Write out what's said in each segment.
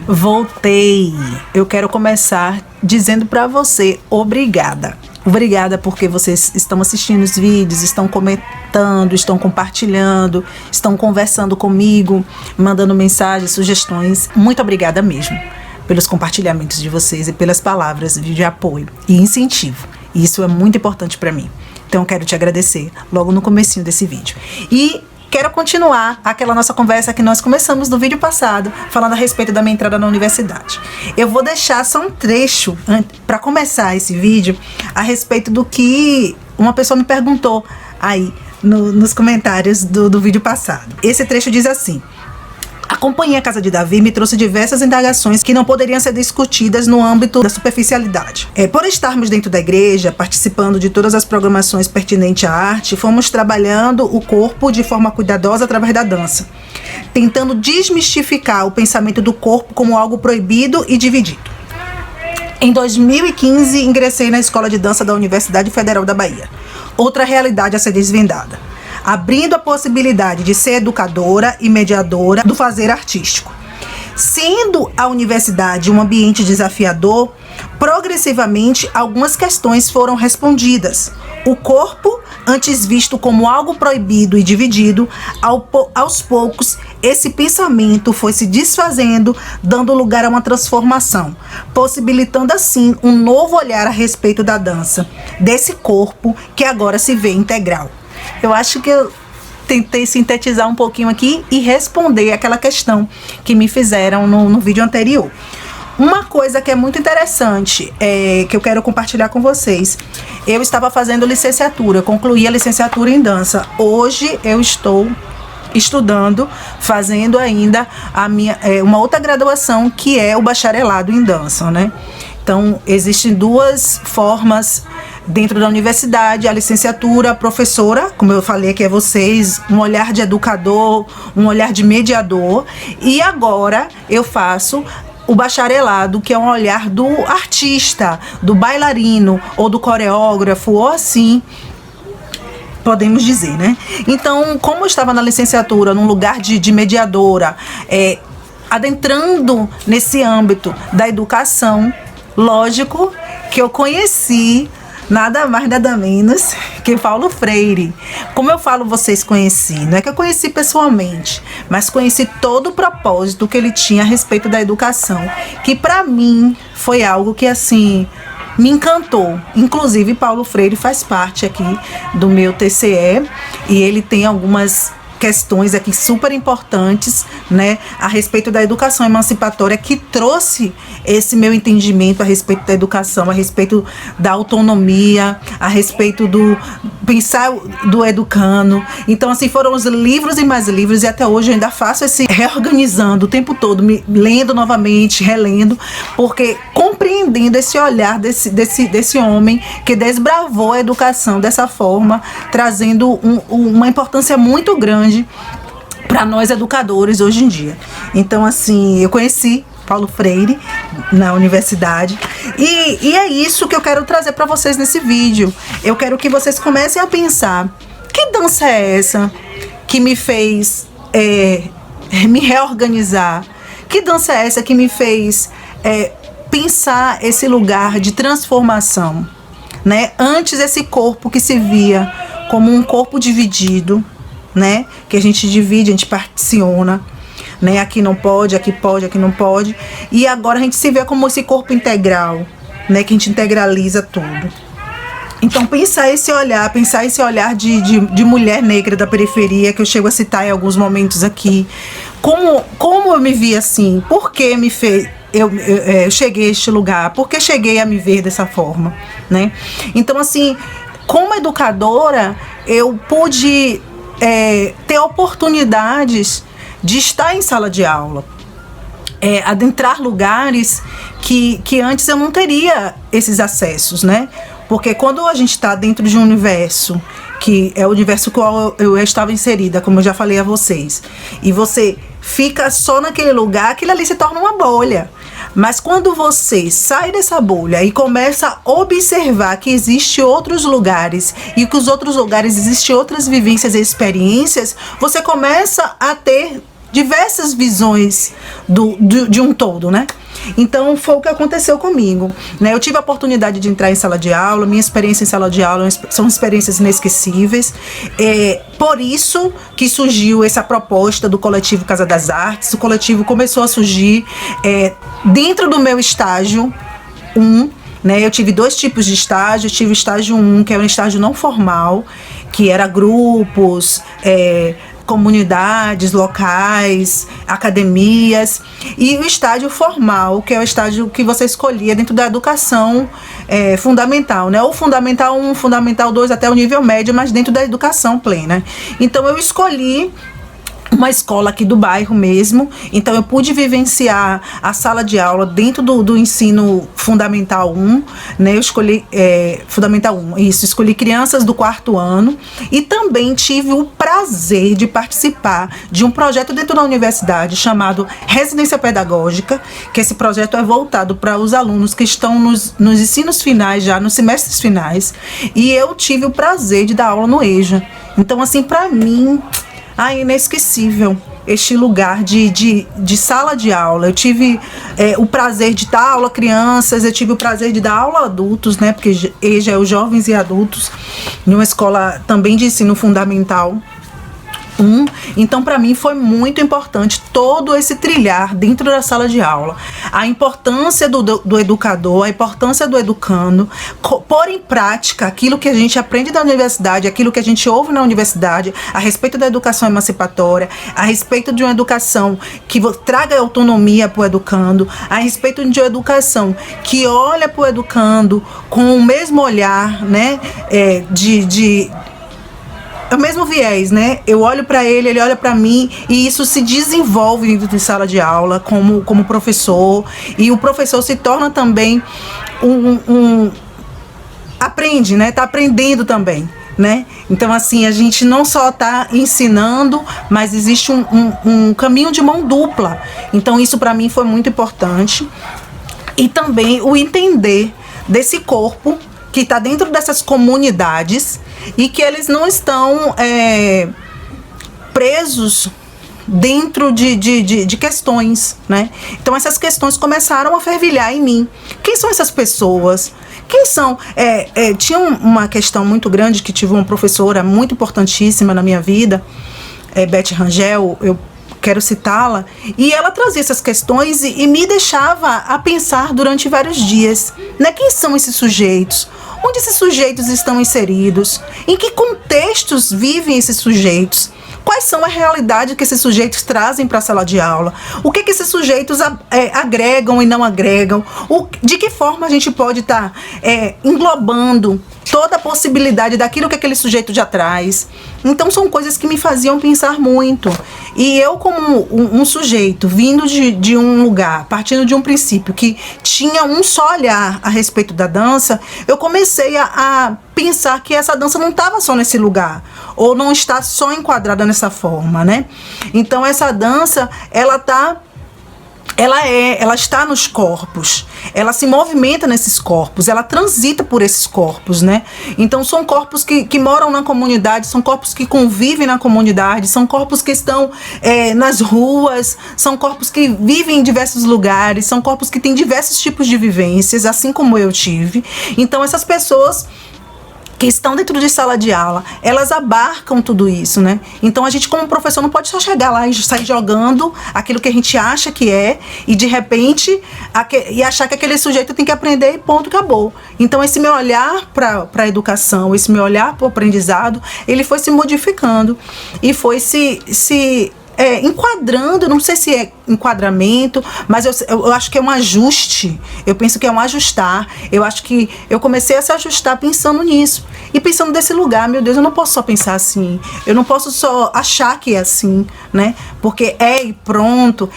Voltei! Eu quero começar dizendo para você obrigada. Obrigada porque vocês estão assistindo os vídeos, estão comentando, estão compartilhando, estão conversando comigo, mandando mensagens, sugestões. Muito obrigada mesmo pelos compartilhamentos de vocês e pelas palavras de apoio e incentivo. Isso é muito importante para mim. Então eu quero te agradecer logo no comecinho desse vídeo. E quero continuar aquela nossa conversa que nós começamos no vídeo passado, falando a respeito da minha entrada na universidade. Eu vou deixar só um trecho para começar esse vídeo a respeito do que uma pessoa me perguntou aí nos comentários do vídeo passado. Esse trecho diz assim: a companhia Casa de Davi me trouxe diversas indagações que não poderiam ser discutidas no âmbito da superficialidade. Por estarmos dentro da igreja, participando de todas as programações pertinentes à arte, fomos trabalhando o corpo de forma cuidadosa através da dança, tentando desmistificar o pensamento do corpo como algo proibido e dividido. Em 2015, ingressei na Escola de Dança da Universidade Federal da Bahia. Outra realidade a ser desvendada, abrindo a possibilidade de ser educadora e mediadora do fazer artístico. Sendo a universidade um ambiente desafiador, progressivamente algumas questões foram respondidas. O corpo, antes visto como algo proibido e dividido, aos poucos esse pensamento foi se desfazendo, dando lugar a uma transformação, possibilitando assim um novo olhar a respeito da dança, desse corpo que agora se vê integral. Eu acho que eu tentei sintetizar um pouquinho aqui e responder aquela questão que me fizeram no vídeo anterior. Uma coisa que é muito interessante, que eu quero compartilhar com vocês. Eu estava fazendo licenciatura, concluí a licenciatura em dança. Hoje eu estou estudando, fazendo ainda uma outra graduação, que é o bacharelado em dança, né? Então, existem duas formas dentro da universidade: a licenciatura, a professora, como eu falei aqui a vocês, um olhar de educador, um olhar de mediador, e agora eu faço o bacharelado, que é um olhar do artista, do bailarino, ou do coreógrafo, ou assim podemos dizer, né? Então, como eu estava na licenciatura, num lugar de mediadora, adentrando nesse âmbito da educação, lógico que eu conheci nada mais, nada menos que Paulo Freire. Como eu falo, vocês conheci, não é que eu conheci pessoalmente, mas conheci todo o propósito que ele tinha a respeito da educação, que para mim foi algo que assim me encantou. Inclusive, Paulo Freire faz parte aqui do meu TCE e ele tem algumas questões aqui super importantes, né, a respeito da educação emancipatória, que trouxe esse meu entendimento a respeito da educação, a respeito da autonomia, a respeito do pensar do educando. Então, assim, foram os livros e mais livros, e até hoje eu ainda faço esse reorganizando o tempo todo, me lendo novamente, relendo, porque compreendendo esse olhar desse homem que desbravou a educação dessa forma, trazendo uma importância muito grande para nós educadores hoje em dia. Então, assim, eu conheci Paulo Freire na universidade e é isso que eu quero trazer para vocês nesse vídeo. Eu quero que vocês comecem a pensar: que dança é essa que me fez me reorganizar? Que dança é essa que me fez pensar esse lugar de transformação, né? Antes, esse corpo que se via como um corpo dividido, né? Que a gente divide, a gente particiona, né? Aqui não pode, aqui pode, aqui não pode. E agora a gente se vê como esse corpo integral, né? Que a gente integraliza tudo. Então, pensar esse olhar de mulher negra da periferia, que eu chego a citar em alguns momentos aqui. Como eu me vi assim? Por que me fez... Eu cheguei a este lugar? Por que cheguei a me ver dessa forma, né? Então, assim, como educadora, eu pude ter oportunidades de estar em sala de aula, adentrar lugares que antes eu não teria esses acessos, né? Porque quando a gente está dentro de um universo, que é o universo qual eu estava inserida, como eu já falei a vocês, e você fica só naquele lugar, aquilo ali se torna uma bolha. Mas quando você sai dessa bolha e começa a observar que existem outros lugares e que os outros lugares existem outras vivências e experiências, você começa a ter diversas visões de um todo, né? Então foi o que aconteceu comigo, né? Eu tive a oportunidade de entrar em sala de aula, minha experiência em sala de aula são experiências inesquecíveis. Por isso que surgiu essa proposta do coletivo Casa das Artes. O coletivo começou a surgir dentro do meu estágio 1, né? Eu tive 2 tipos de estágio. Eu tive o estágio 1, que é um estágio não formal, que era grupos, comunidades locais, academias, e o estágio formal, que é o estágio que você escolhia dentro da educação fundamental, né? Ou fundamental 1, fundamental 2, até o nível médio, mas dentro da educação plena. Então eu escolhi uma escola aqui do bairro mesmo, então eu pude vivenciar a sala de aula dentro do ensino fundamental 1, né? Eu escolhi fundamental 1, escolhi crianças do 4º ano, e também tive o prazer de participar de um projeto dentro da universidade chamado Residência Pedagógica, que esse projeto é voltado para os alunos que estão nos ensinos finais, já nos semestres finais, e eu tive o prazer de dar aula no EJA. Então, assim, para mim, inesquecível este lugar de sala de aula. Eu tive o prazer de dar aula a crianças, eu tive o prazer de dar aula a adultos, né? Porque EJA é os jovens e adultos, em uma escola também de ensino fundamental 1. Então, para mim, foi muito importante todo esse trilhar dentro da sala de aula. A importância do educador, a importância do educando, pôr em prática aquilo que a gente aprende da universidade, aquilo que a gente ouve na universidade, a respeito da educação emancipatória, a respeito de uma educação que traga autonomia para o educando, a respeito de uma educação que olha para o educando com o mesmo olhar, né, é o mesmo viés, né? Eu olho para ele, ele olha para mim, e isso se desenvolve dentro de sala de aula como professor, e o professor se torna também aprende, né? Tá aprendendo também, né? Então, assim, a gente não só tá ensinando, mas existe um caminho de mão dupla. Então, isso para mim foi muito importante. E também o entender desse corpo que está dentro dessas comunidades e que eles não estão presos dentro de questões, né? Então essas questões começaram a fervilhar em mim. Quem são essas pessoas? Quem são? Tinha uma questão muito grande que tive uma professora muito importantíssima na minha vida, Beth Rangel, eu quero citá-la, e ela trazia essas questões e me deixava a pensar durante vários dias, né? Quem são esses sujeitos? Onde esses sujeitos estão inseridos? Em que contextos vivem esses sujeitos? Quais são a realidade que esses sujeitos trazem para a sala de aula? O que esses sujeitos agregam e não agregam? De que forma a gente pode estar englobando toda a possibilidade daquilo que aquele sujeito já traz? Então são coisas que me faziam pensar muito. E eu, como um sujeito vindo de um lugar, partindo de um princípio que tinha um só olhar a respeito da dança, eu comecei a pensar que essa dança não estava só nesse lugar, ou não está só enquadrada nessa forma, né? Então essa dança, ela está nos corpos, ela se movimenta nesses corpos, ela transita por esses corpos, né? Então são corpos que moram na comunidade, são corpos que convivem na comunidade, são corpos que estão nas ruas, são corpos que vivem em diversos lugares, são corpos que têm diversos tipos de vivências, assim como eu tive. Então essas pessoas que estão dentro de sala de aula, elas abarcam tudo isso, né? Então a gente, como professor, não pode só chegar lá e sair jogando aquilo que a gente acha que e de repente achar que aquele sujeito tem que aprender e ponto, acabou. Então esse meu olhar para a educação, esse meu olhar para o aprendizado, ele foi se modificando e foi se enquadrando, não sei se é enquadramento, mas eu acho que é um ajuste. Eu penso que é um ajustar. Eu acho que eu comecei a se ajustar pensando nisso. E pensando desse lugar, meu Deus, eu não posso só pensar assim. Eu não posso só achar que é assim, né? Porque e pronto.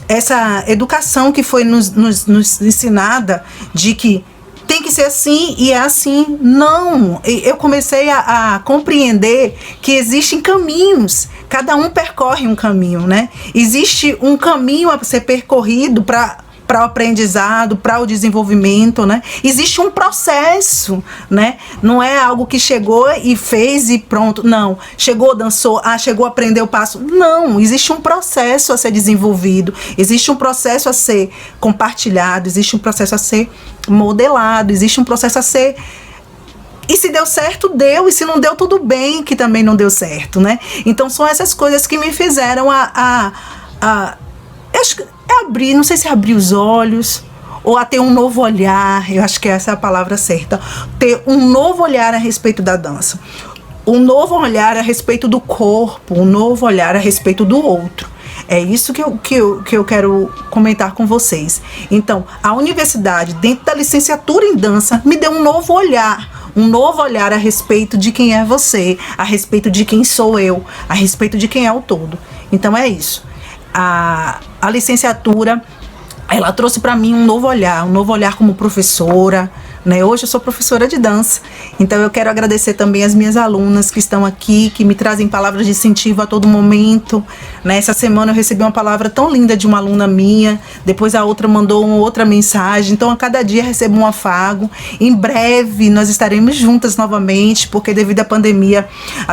Essa educação que foi nos ensinada de que tem que ser assim e é assim. Não, eu comecei a compreender que existem caminhos, cada um percorre um caminho, né? Existe um caminho a ser percorrido para para o aprendizado, para o desenvolvimento, né? Existe um processo, né? Não é algo que chegou e fez e pronto. Não. Chegou, dançou, chegou, aprendeu o passo. Não. Existe um processo a ser desenvolvido, existe um processo a ser compartilhado, existe um processo a ser modelado, existe um processo a ser... E se deu certo, deu. E se não deu, tudo bem que também não deu certo, né? Então são essas coisas que me fizeram eu acho que abrir, não sei se abrir os olhos ou a ter um novo olhar. Eu acho que essa é a palavra certa. Ter um novo olhar a respeito da dança. Um novo olhar a respeito do corpo. Um novo olhar a respeito do outro. É isso que eu quero comentar com vocês. Então, a universidade, dentro da licenciatura em dança, me deu um novo olhar. Um novo olhar a respeito de quem é você, a respeito de quem sou eu, a respeito de quem é o todo. Então é isso. A licenciatura, ela trouxe para mim um novo olhar como professora, né? Hoje eu sou professora de dança, então eu quero agradecer também as minhas alunas que estão aqui, que me trazem palavras de incentivo a todo momento, né? Essa semana eu recebi uma palavra tão linda de uma aluna minha, depois a outra mandou uma outra mensagem, então a cada dia recebo um afago. Em breve nós estaremos juntas novamente, porque devido à pandemia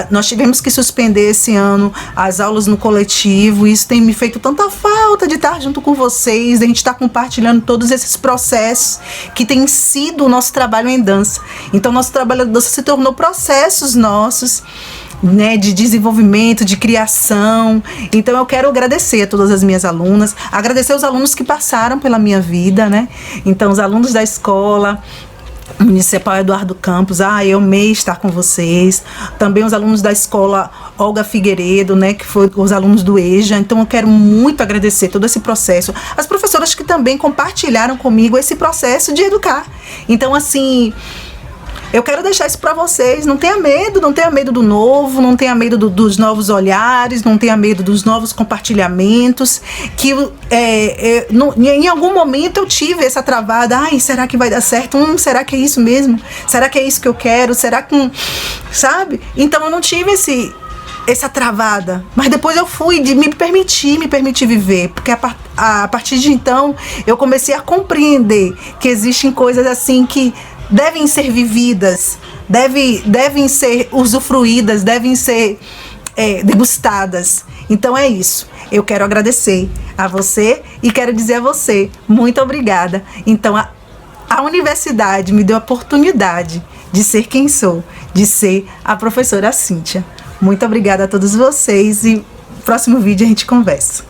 nós tivemos que suspender esse ano as aulas no coletivo, e isso tem me feito tanta falta de estar junto com vocês, de a gente estar compartilhando todos esses processos que tem sido o nosso trabalho em dança. Então nosso trabalho de dança se tornou processos nossos, né, de desenvolvimento, de criação. Então eu quero agradecer a todas as minhas alunas, agradecer os alunos que passaram pela minha vida, né? Então os alunos da escola Municipal Eduardo Campos, eu amei estar com vocês. Também os alunos da escola Olga Figueiredo, né, que foi os alunos do EJA. Então eu quero muito agradecer todo esse processo. As professoras que também compartilharam comigo esse processo de educar. Então, assim, eu quero deixar isso para vocês. Não tenha medo do novo, não tenha medo dos novos olhares, não tenha medo dos novos compartilhamentos. Que em algum momento eu tive essa travada. Será que vai dar certo? Será que é isso mesmo? Será que é isso que eu quero? Será que... Sabe? Então eu não tive essa travada. Mas depois eu fui de me permitir viver. Porque a partir de então eu comecei a compreender que existem coisas assim que devem ser vividas, devem ser usufruídas, devem ser degustadas. Então é isso. Eu quero agradecer a você e quero dizer a você, muito obrigada. Então a universidade me deu a oportunidade de ser quem sou, de ser a professora Cíntia. Muito obrigada a todos vocês e no próximo vídeo a gente conversa.